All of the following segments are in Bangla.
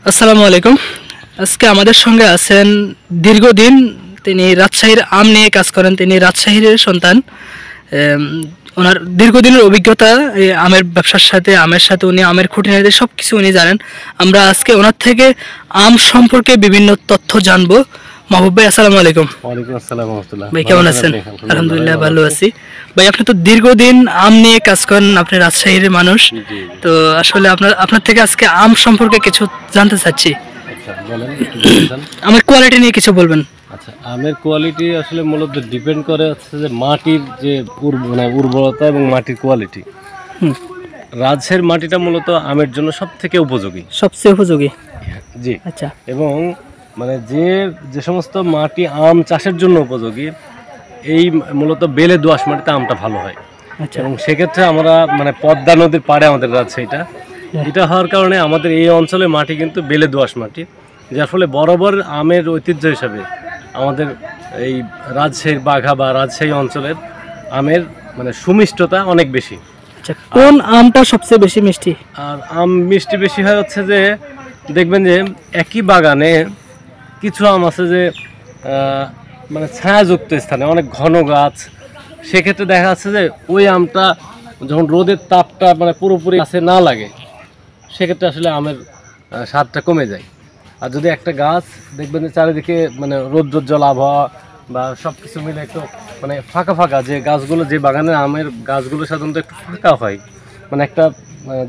আসসালামু আলাইকুম। আজকে আমাদের সঙ্গে আছেন দীর্ঘদিন তিনি রাজশাহীর আম নিয়ে কাজ করেন। তিনি রাজশাহীর সন্তান। ওনার দীর্ঘদিনের অভিজ্ঞতা এই আমের ব্যবসার সাথে, আমের সাথে উনি আমের খুঁটিনাটি সব কিছু উনি জানেন। আমরা আজকে ওনার থেকে আম সম্পর্কে বিভিন্ন তথ্য জানবো। মাহবুব ভাই, আসসালামু আলাইকুম। ওয়ালাইকুম আসসালাম ওয়া রাহমাতুল্লাহ। ভাই কেমন আছেন? আলহামদুলিল্লাহ ভালো আছি। ভাই, আপনি তো দীর্ঘদিন আম নিয়ে কাজ করেন, আপনি রাজশাহীর মানুষ। তো আসলে আপনার থেকে আজকে আম সম্পর্কে কিছু জানতে চাচ্ছি। আচ্ছা বলেন, কি বলতে চান? আমের কোয়ালিটি নিয়ে কিছু বলবেন। আচ্ছা, আমের কোয়ালিটি আসলে মূলত ডিপেন্ড করে হচ্ছে যে মাটির যে উর্বরতা এবং মাটির কোয়ালিটি। রাজশাহীর মাটিটা মূলত আমের জন্য সবথেকে উপযোগী, সবচেয়ে উপযোগী। জি। আচ্ছা। এবং মানে যে সমস্ত মাটি আম চাষের জন্য উপযোগী, এই মূলত বেলে দোআঁশ মাটিতে আমটা ভালো হয়। আচ্ছা। এবং সেক্ষেত্রে আমরা মানে পদ্মা নদীর পাড়ে আমাদের রাজশাহীটা, এটা হওয়ার কারণে আমাদের এই অঞ্চলে মাটি কিন্তু বেলে দোআঁশ মাটি, যার ফলে বরাবর আমের ঐতিহ্য হিসাবে আমাদের এই রাজশাহীর বাঘা বা রাজশাহী অঞ্চলের আমের মানে সুমিষ্টতা অনেক বেশি। আচ্ছা, কোন আমটা সবচেয়ে বেশি মিষ্টি? আর আম মিষ্টি বেশি হয় হচ্ছে যে দেখবেন যে একই বাগানে কিছু আম আছে যে মানে ছায়াযুক্ত স্থানে অনেক ঘন গাছ, সেক্ষেত্রে দেখা যাচ্ছে যে ওই আমটা যখন রোদের তাপটা মানে পুরোপুরি গাছে না লাগে, সেক্ষেত্রে আসলে আমের স্বাদটা কমে যায়। আর যদি একটা গাছ দেখবেন যে চারিদিকে মানে রৌদ্রোজ্জ্বল আবহাওয়া বা সব কিছু মিলে একটু মানে ফাঁকা ফাঁকা, যে গাছগুলো, যে বাগানের আমের গাছগুলো সাধারণত একটু ফাঁকা হয়, মানে একটা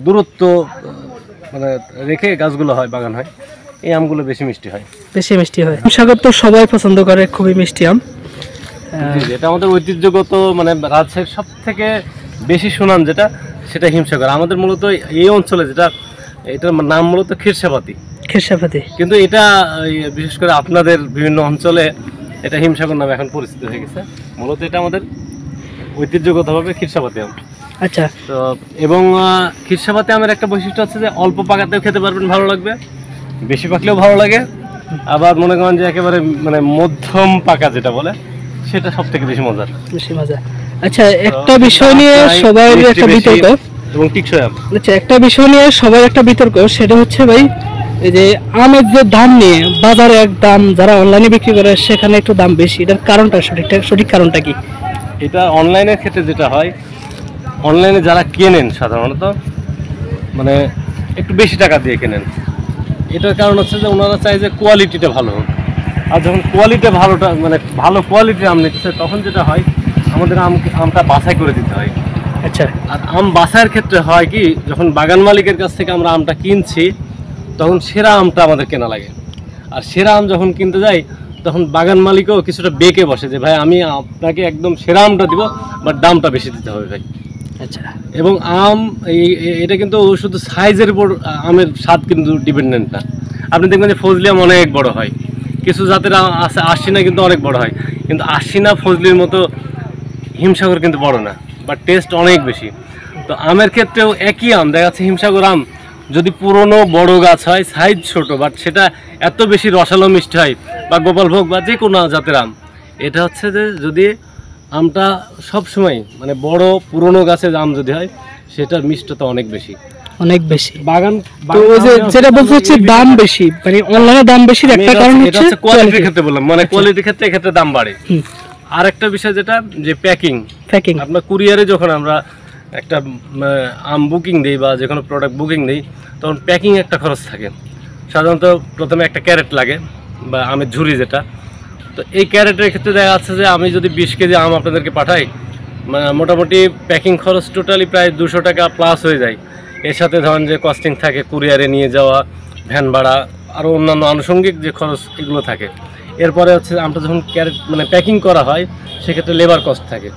দূরত্ব মানে রেখে গাছগুলো হয়, বাগান হয়, এই আমগুলো বেশি মিষ্টি হয়। বেশি মিষ্টি হয়। হিমসাগর তো সবাই পছন্দ করে, খুবই মিষ্টি আম। এটা আমাদের ঐতিহ্যগত মানে রাজশাহীর সব থেকে বেশি সুনাম যেটা, সেটা হিমসাগর। আমাদের মূলত এই অঞ্চলে যেটা, এটার নাম মূলত খিরসাপাতি। খিরসাপাতি, কিন্তু এটা বিশেষ করে আপনাদের বিভিন্ন অঞ্চলে এটা হিমসাগর নামে এখন পরিচিত হয়ে গেছে। মূলত এটা আমাদের ঐতিহ্যগতভাবে খিরসাপাতি আম। আচ্ছা। তো এবং খিরসাপাতি আমের একটা বৈশিষ্ট্য হচ্ছে যে অল্প পাকাতেও খেতে পারবেন, ভালো লাগবে, বেশি পাকলেও ভালো লাগে, আবার মনে করেন যে একেবারে মানে মধ্যম পাকা যেটা বলে, সেটা সব থেকে বেশি মজার, বেশি মজা। আচ্ছা, একটা বিষয় নিয়ে সবাই একটা বিতর্ক, এবং টিকসই আম। আচ্ছা, একটা বিষয় নিয়ে সবার একটা বিতর্ক, সেটা হচ্ছে ভাই এই যে আমের যে দাম নিয়ে, বাজারে এক দাম, যারা অনলাইনে বিক্রি করে সেখানে একটু দাম বেশি, এটার কারণটা সঠিক কারণটা কি? এটা অনলাইনের ক্ষেত্রে যেটা হয়, অনলাইনে যারা কেনেন সাধারণত মানে একটু বেশি টাকা দিয়ে কেনেন। এটার কারণ হচ্ছে যে ওনারা চায় যে কোয়ালিটিটা ভালো হোক, আর যখন কোয়ালিটি ভালোটা মানে ভালো কোয়ালিটির আম নিতেছে, তখন যেটা হয় আমাদের আমটা বাছাই করে দিতে হয়। আচ্ছা। আর আম বাছাইয়ের ক্ষেত্রে হয় কি, যখন বাগান মালিকের কাছ থেকে আমরা আমটা কিনছি, তখন সেরা আমটা আমাদের কেনা লাগে। আর সেরা আম যখন কিনতে যাই, তখন বাগান মালিকও কিছুটা বেঁকে বসে যে ভাই আমি আপনাকে একদম সেরা আমটা দিব, বাট দামটা বেশি দিতে হবে ভাই। আচ্ছা। এবং আম এটা কিন্তু শুধু সাইজের উপর আমের স্বাদ কিন্তু ডিপেন্ডেন্ট না। আপনি দেখবেন যে ফজলি আম অনেক বড় হয়, কিছু জাতের আছে আশিনা কিন্তু অনেক বড় হয়, কিন্তু আশিনা ফজলির মতো হিমসাগর কিন্তু বড় না, বাট টেস্ট অনেক বেশি। তো আমের ক্ষেত্রেও একই আম দেখা যাচ্ছে, হিমসাগর আম যদি পুরনো বড় গাছ হয়, সাইজ ছোট, বাট সেটা এত বেশি রসালো মিষ্টি হয়, বা গোপালভোগ বা যে কোনো জাতের আম। এটা হচ্ছে যে যদি আমটা সবসময় মানে বড় পুরনো গাছের আম যদি হয়, সেটার মিষ্টতা অনেক বেশি, অনেক বেশি। বাগান তো যেটা বলতে হচ্ছে দাম বেশি, মানে অনলাইনে দাম বেশির একটা কারণ হচ্ছে কোয়ালিটির ক্ষেত্রে বললাম, মানে কোয়ালিটির ক্ষেত্রে এক্ষেত্রে দাম বাড়ে। আর একটা বিষয় যেটা, যে প্যাকিং। আপনার কুরিয়ারে যখন আমরা একটা আম বুকিং দিই বা যে কোনো প্রোডাক্ট বুকিং দিই, তখন প্যাকিং একটা খরচ থাকে। সাধারণত প্রথমে একটা ক্যারেট লাগে বা আমের ঝুড়ি যেটা। তো এই ক্যারেটের ক্ষেত্রে দেখা যাচ্ছে যে আমি যদি 20 কেজি আম আপনাদেরকে পাঠাই, মোটামুটি প্যাকিং খরচ টোটালি প্রায় 200 টাকা প্লাস হয়ে যায়। এর সাথে ধরেন যে কস্টিং থাকে, কুরিয়ারে নিয়ে যাওয়া, ভ্যান ভাড়া, আরও অন্যান্য আনুষঙ্গিক যে খরচ এগুলো থাকে। এরপরে হচ্ছে আমটা যখন ক্যারেট মানে প্যাকিং করা হয়, সেক্ষেত্রে লেবার কস্ট থাকে।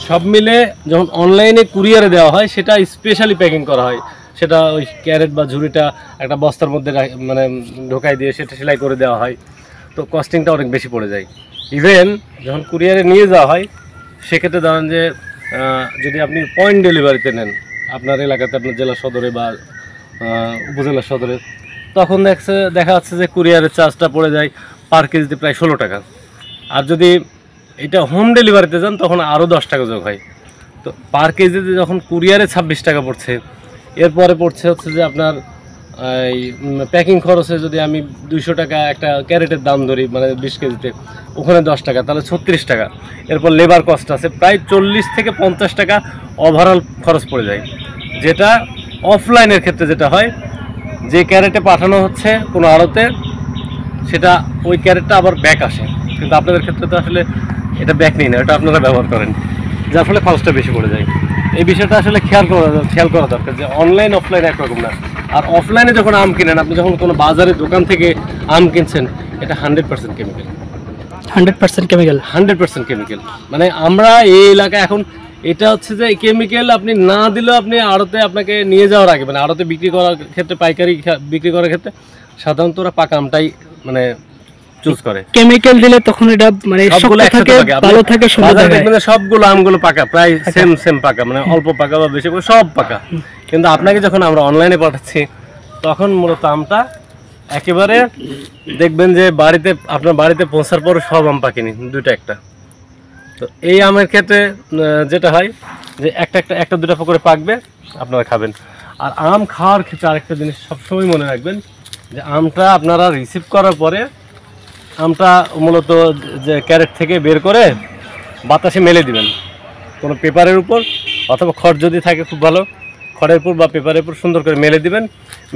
সব মিলে যখন অনলাইনে কুরিয়ারে দেওয়া হয়, সেটা স্পেশালি প্যাকিং করা হয়, সেটা ওই ক্যারেট বা ঝুড়িটা একটা বস্তার মধ্যে মানে ঢোকাই দিয়ে সেটা সেলাই করে দেওয়া হয়। তো কস্টিংটা অনেক বেশি পড়ে যায়। ইভেন যখন কুরিয়ারে নিয়ে যাওয়া হয়, সেক্ষেত্রে ধরেন যে যদি আপনি পয়েন্ট ডেলিভারিতে নেন আপনার এলাকাতে, আপনার জেলা সদরে বা উপজেলা সদরে, তখন দেখা যাচ্ছে যে কুরিয়ারের চার্জটা পড়ে যায় পার কেজিতে প্রায় 16 টাকা। আর যদি এটা হোম ডেলিভারিতে যান, তখন আরও 10 টাকা যোগ হয়। তো পার কেজিতে যখন কুরিয়ারে 26 টাকা পড়ছে, এরপরে পড়ছে হচ্ছে যে আপনার এই প্যাকিং খরচে যদি আমি 200 টাকা একটা ক্যারেটের দাম ধরি, মানে 20 কেজিতে, ওখানে 10 টাকা, তাহলে 36 টাকা। এরপর লেবার কস্ট আছে প্রায় 40 থেকে 50 টাকা ওভারঅল খরচ পড়ে যায়। যেটা অফলাইনের ক্ষেত্রে যেটা হয়, যে ক্যারেটে পাঠানো হচ্ছে কোনো আড়তে, সেটা ওই ক্যারেটটা আবার ব্যাক আসে, কিন্তু আপনাদের ক্ষেত্রে তো আসলে এটা ব্যাক নেই না, এটা আপনারা ব্যবহার করেন, যার ফলে খরচটা বেশি পড়ে যায়। এই বিষয়টা আসলে খেয়াল করা দরকার যে অনলাইন অফলাইন একরকম না। আর অফলাইনে যখন আম কিনেন, আপনি যখন কোনো বাজারে দোকান থেকে আম কিনছেন, এটা 100% কেমিক্যাল, 100% কেমিক্যাল, 100% কেমিক্যাল। মানে আমরা এই এলাকায় এখন এটা হচ্ছে যে কেমিক্যাল আপনি না দিলেও আপনি আড়তে আপনাকে নিয়ে যাওয়ার আগে, মানে আড়তে বিক্রি করার ক্ষেত্রে, পাইকারি বিক্রি করার ক্ষেত্রে সাধারণত ওরা পাকা আমটাই মানে চুজ করে। কেমিক্যাল দিলে তখন এটা মানে শক্ত থাকে, ভালো থাকে, সুন্দর থাকে। মানে সবগুলো আমগুলো পাকা, প্রায় সেম পাকা, মানে অল্প পাকা বা বেশি করে সব পাকা। কিন্তু আপনাকে যখন আমরা অনলাইনে পাঠাচ্ছি, তখন মূলত আমটা একেবারে দেখবেন যে বাড়িতে, আপনার বাড়িতে পৌঁছার পর সব আম পাকেনি, দুইটা একটা। তো এই আমের ক্ষেত্রে যেটা হয় যে একটা দুটা করে পাকবে, আপনারা খাবেন। আর আম খাওয়ার ক্ষেত্রে আরেকটা জিনিস সবসময় মনে রাখবেন, যে আমটা আপনারা রিসিভ করার পরে আমটা মূলত যে ক্যারেট থেকে বের করে বাতাসে মেলে দিবেন, কোনো পেপারের উপর অথবা খড় যদি থাকে খুব ভালো, খড়ের উপর বা পেপারের উপর সুন্দর করে মেলে দিবেন,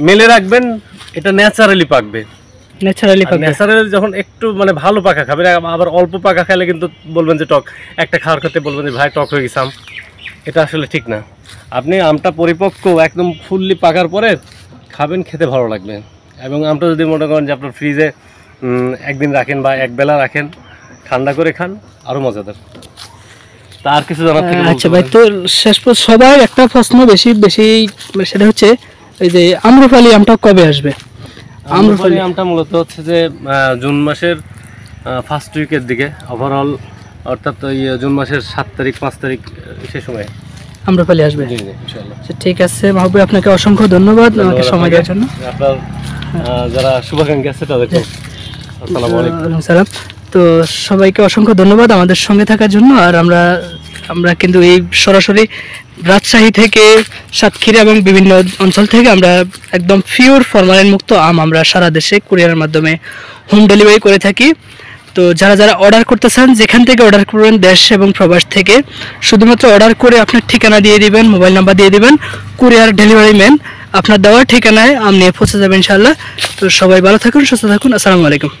মেলে রাখবেন। এটা ন্যাচারালি পাকবে। ন্যাচারালি যখন একটু মানে ভালো পাকা খাবেন, আবার অল্প পাকা খেলে কিন্তু বলবেন যে টক, একটা খাওয়ার ক্ষেত্রে বলবেন যে ভাই টক হয়ে গেছে আম, এটা আসলে ঠিক না। আপনি আমটা পরিপক্ক একদম ফুললি পাকার পরে খাবেন, খেতে ভালো লাগবে। এবং আমটা যদি মনে করেন যে আপনার ফ্রিজে একদিন রাখেন বা একবেলা রাখেন, ঠান্ডা করে খান, আরো মজাদার। তার কিছু জানার থেকে আচ্ছা ভাই, তো শেষ পর্যন্ত সবার একটা প্রশ্ন বেশি সেটা হচ্ছে এই যে আম্রপালি আমটা কবে আসবে? আম্রপালি আমটা মূলত হচ্ছে যে জুন মাসের ফার্স্ট উইকের দিকে, ওভারঅল অর্থাৎ ওই জুন মাসের 7 তারিখ 5 তারিখ সে সময় আম্রপালি আসবে। জি জি ইনশাআল্লাহ। ঠিক আছে মাহবুব ভাই, আপনাকে অসংখ্য ধন্যবাদ আমাকে সময় দেওয়ার জন্য। আপনার যারা শুভাকাঙ্ক্ষী আছে তাদেরকে আসসালামু আলাইকুম। সালাম। তো সবাইকে অসংখ্য ধন্যবাদ আমাদের সঙ্গে থাকার জন্য। আর আমরা কিন্তু এই সরাসরি রাজশাহী থেকে, সাতক্ষীরা এবং বিভিন্ন অঞ্চল থেকে আমরা একদম পিওর ফরমালিন মুক্ত আম আমরা সারা দেশে কুরিয়ারের মাধ্যমে হোম ডেলিভারি করে থাকি। তো যারা অর্ডার করতে চান, যেখান থেকে অর্ডার করবেন, দেশ এবং প্রবাস থেকে, শুধুমাত্র অর্ডার করে আপনার ঠিকানা দিয়ে দিবেন, মোবাইল নাম্বার দিয়ে দিবেন, কুরিয়ার ডেলিভারি ম্যান আপনার দেওয়ার ঠিকানায় আম নিয়ে পৌঁছে যাবেন ইনশাআল্লাহ। তো সবাই ভালো থাকুন, সুস্থ থাকুন, আসসালামু আলাইকুম।